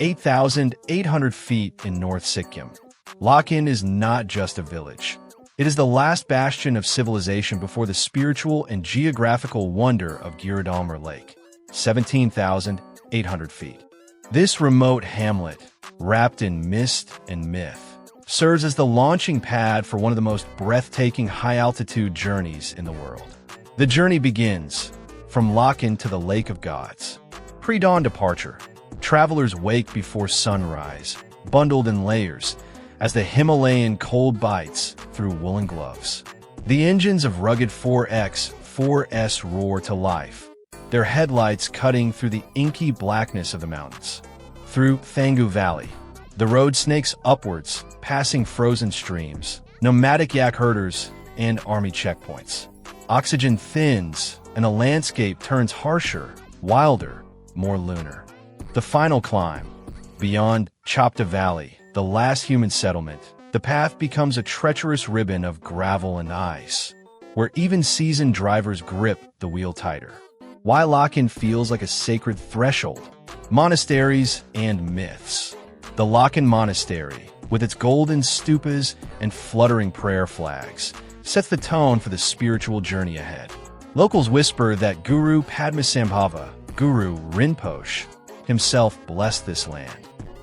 8,800 feet in North Sikkim. Lachen is not just a village. It is the last bastion of civilization before the spiritual and geographical wonder of Gurudongmar Lake, 17,800 feet. This remote hamlet, wrapped in mist and myth, serves as the launching pad for one of the most breathtaking high-altitude journeys in the world. The journey begins from Lachen to the Lake of Gods. Pre-dawn departure. Travelers wake before sunrise, bundled in layers, as the Himalayan cold bites through woolen gloves. The engines of rugged 4X/4S roar to life, their headlights cutting through the inky blackness of the mountains. Through Thangu Valley, the road snakes upwards, passing frozen streams, nomadic yak herders, and army checkpoints. Oxygen thins, and the landscape turns harsher, wilder, more lunar. The final climb. Beyond Chopta Valley, the last human settlement, the path becomes a treacherous ribbon of gravel and ice, where even seasoned drivers grip the wheel tighter. Why Lachen feels like a sacred threshold. Monasteries and myths. The Lachen Monastery, with its golden stupas and fluttering prayer flags, sets the tone for the spiritual journey ahead. Locals whisper that Guru Padmasambhava, Guru Rinpoche, himself blessed this land.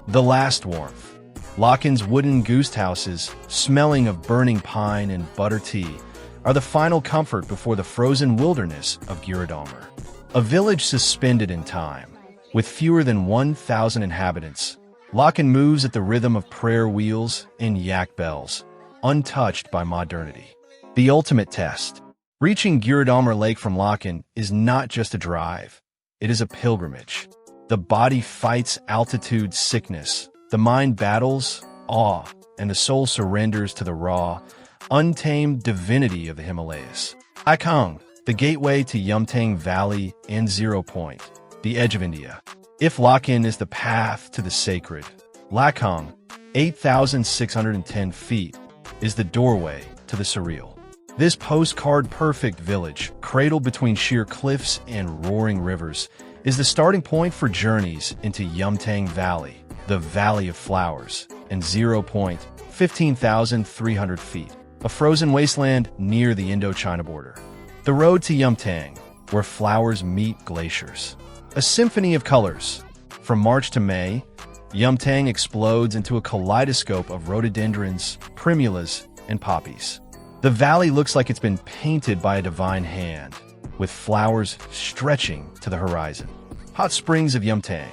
The last warmth. Lachen's wooden goose houses, smelling of burning pine and butter tea, are the final comfort before the frozen wilderness of Gurudongmar. A village suspended in time. With fewer than 1,000 inhabitants, Lachen moves at the rhythm of prayer wheels and yak bells, untouched by modernity. The ultimate test. Reaching Gurudongmar Lake from Lachen is not just a drive. It is a pilgrimage. The body fights altitude sickness, the mind battles awe, and the soul surrenders to the raw, untamed divinity of the Himalayas. Lachung, the gateway to Yumthang Valley and Zero Point, the edge of India. If Lachen is the path to the sacred, Lachung, 8,610 feet, is the doorway to the surreal. This postcard-perfect village, cradled between sheer cliffs and roaring rivers, is the starting point for journeys into Yumthang Valley, the Valley of Flowers, and Zero Point, 15,300 feet, a frozen wasteland near the Indo-China border. The road to Yumthang, where flowers meet glaciers. A symphony of colors. From March to May, Yumthang explodes into a kaleidoscope of rhododendrons, primulas, and poppies. The valley looks like it's been painted by a divine hand, with flowers stretching to the horizon. Hot springs of Yumthang.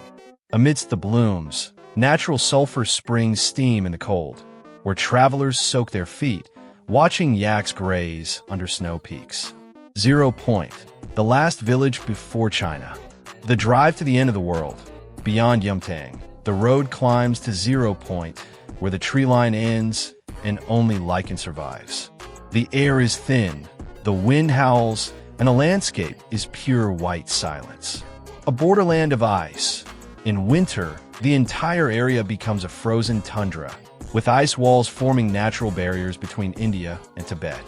Amidst the blooms, natural sulfur springs steam in the cold, where travelers soak their feet, watching yaks graze under snow peaks. Zero Point, the last village before China. The drive to the end of the world. Beyond Yumthang, the road climbs to Zero Point, where the tree line ends and only lichen survives. The air is thin, the wind howls, and the landscape is pure white silence. A borderland of ice. In winter, the entire area becomes a frozen tundra, with ice walls forming natural barriers between India and Tibet.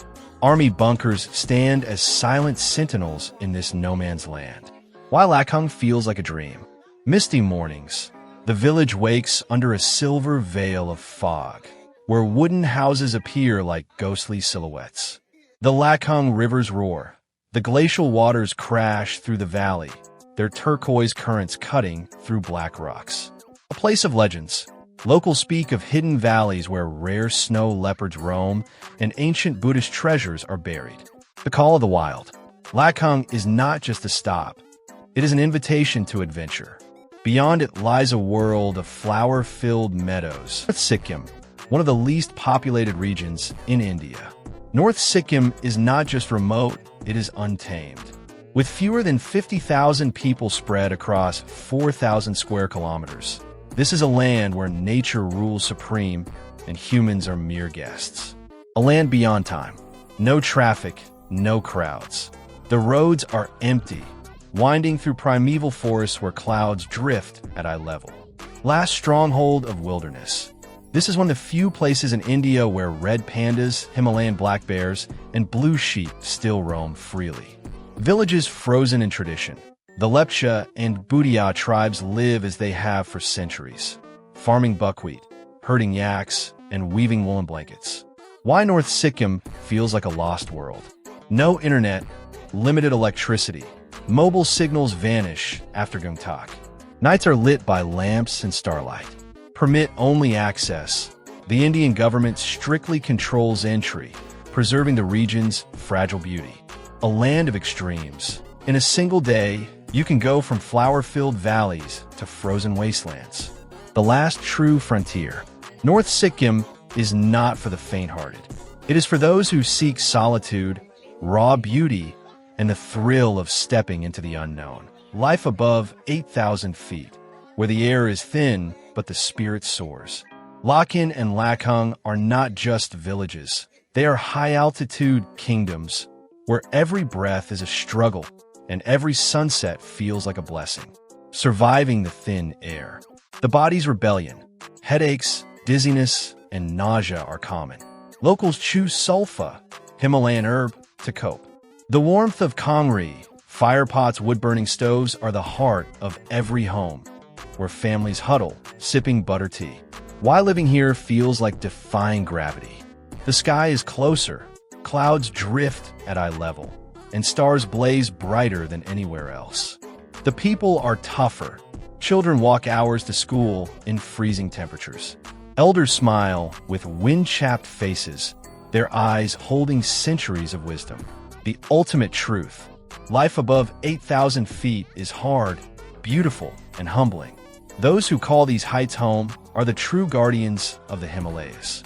Army bunkers stand as silent sentinels in this no-man's land. While Lachung feels like a dream. Misty mornings. The village wakes under a silver veil of fog, where wooden houses appear like ghostly silhouettes. The Lachung rivers roar. The glacial waters crash through the valley, their turquoise currents cutting through black rocks. A place of legends. Locals speak of hidden valleys where rare snow leopards roam and ancient Buddhist treasures are buried. The call of the wild. Lachung is not just a stop. It is an invitation to adventure. Beyond it lies a world of flower-filled meadows. North Sikkim, one of the least populated regions in India. North Sikkim is not just remote, it is untamed. With fewer than 50,000 people spread across 4,000 square kilometers, this is a land where nature rules supreme and humans are mere guests. A land beyond time. No traffic, no crowds. The roads are empty, winding through primeval forests where clouds drift at eye level. Last stronghold of wilderness. This is one of the few places in India where red pandas, Himalayan black bears, and blue sheep still roam freely. Villages frozen in tradition. The Lepcha and Budia tribes live as they have for centuries, farming buckwheat, herding yaks, and weaving woolen blankets. Why North Sikkim feels like a lost world. No internet, limited electricity. Mobile signals vanish after Gungtak. Nights are lit by lamps and starlight. Permit-only access. The Indian government strictly controls entry, preserving the region's fragile beauty. A land of extremes. In a single day, you can go from flower-filled valleys to frozen wastelands. The last true frontier. North Sikkim is not for the faint-hearted. It is for those who seek solitude, raw beauty, and the thrill of stepping into the unknown. Life above 8,000 feet, where the air is thin but the spirit soars. Lachen and Lachung are not just villages. They are high-altitude kingdoms where every breath is a struggle and every sunset feels like a blessing. Surviving the thin air. The body's rebellion. Headaches, dizziness, and nausea are common. Locals choose sulfa, Himalayan herb, to cope. The warmth of Kangri, fire pots, wood-burning stoves are the heart of every home, where families huddle, sipping butter tea. Why living here feels like defying gravity. The sky is closer, clouds drift at eye level, and stars blaze brighter than anywhere else. The people are tougher. Children walk hours to school in freezing temperatures. Elders smile with wind-chapped faces, their eyes holding centuries of wisdom. The ultimate truth. Life above 8,000 feet is hard, beautiful, and humbling. Those who call these heights home are the true guardians of the Himalayas.